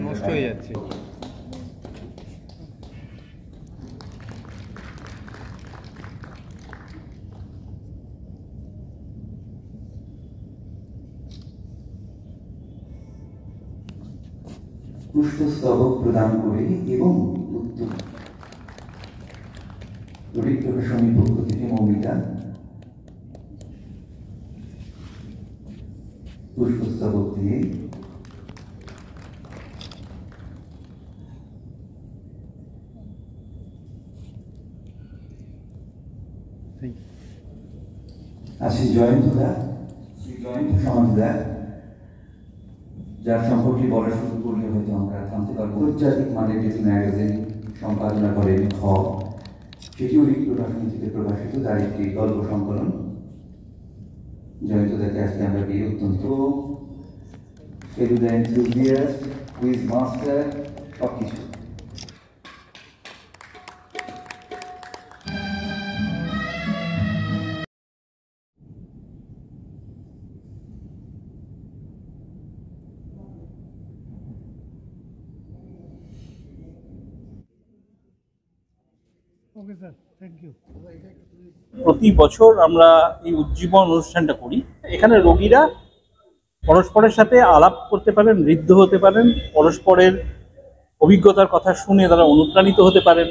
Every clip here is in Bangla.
নষ্ট হয়ে যাচ্ছে। পুষ্পস্তবক প্রদান করে এবং উত্তর তড়িৎ প্রকাশনী পক্ষ থেকে মৌমিতা পুষ্পস্তবক দিয়ে আছে জয়ন্ত দা, জয়ন্ত সমাজদা, যার সম্পর্কে বলা শুরু করলে হয়তো আমরা থামতে পারবো। আন্তর্জাতিক মানের একটি ম্যাগাজিন সম্পাদনা করেন খ, সেটিও রিক প্রকাশনী থেকে প্রকাশিত, তার একটি গল্প সংকলন। জয়ন্ত দাকে আজকে আমরা পেয়ে অত্যন্ত ফেলুদা এনথুজিয়াস্ট, কুইজ মাস্টার, সব কিছু। প্রতি বছর আমরা এই উজ্জীবন অনুষ্ঠানটা করি। এখানে রোগীরা পরস্পরের সাথে আলাপ করতে পারেন, ঋদ্ধ হতে পারেন, পরস্পরের অভিজ্ঞতার কথা শুনে তারা অনুপ্রাণিত হতে পারেন।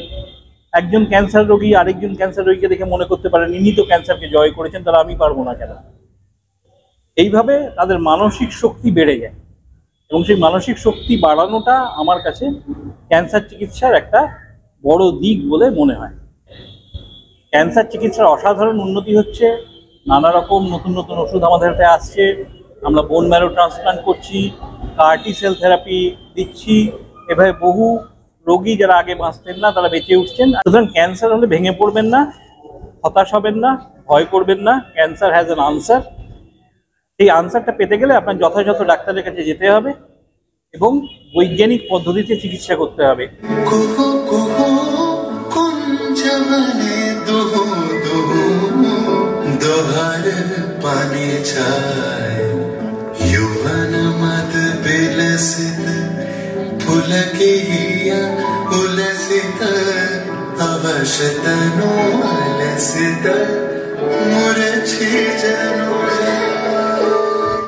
একজন ক্যান্সার রোগী আরেকজন ক্যান্সার রোগীকে দেখে মনে করতে পারেন ইনি তো ক্যান্সারকে জয় করেছেন, তাহলে আমি পারবো না কেন। এইভাবে তাদের মানসিক শক্তি বেড়ে যায় এবং সেই মানসিক শক্তি বাড়ানোটা আমার কাছে ক্যান্সার চিকিৎসার একটা বড় দিক বলে মনে হয়। ক্যান্সার চিকিৎসার অসাধারণ উন্নতি হচ্ছে, নানা রকম নতুন নতুন ওষুধ আমাদের হাতে আসছে, আমরা বোন ম্যারো ট্রান্সপ্লান্ট করছি, কার্টি সেল থেরাপি দিচ্ছি, এভাবে বহু রোগী যারা আগে বাঁচতেন না তারা বেঁচে উঠছেন। সুতরাং ক্যান্সার হলে ভেঙে পড়বেন না, হতাশ হবেন না, ভয় করবেন না। Cancer has an answer. সেই আনসারটা পেতে গেলে আপনার যথাযথ ডাক্তারের কাছে যেতে হবে এবং বৈজ্ঞানিক পদ্ধতিতে চিকিৎসা করতে হবে। दोहर पानी छाय युवन मद बिलसित पुलकिया उलसित अवशतनो अलसित मुरछी जनो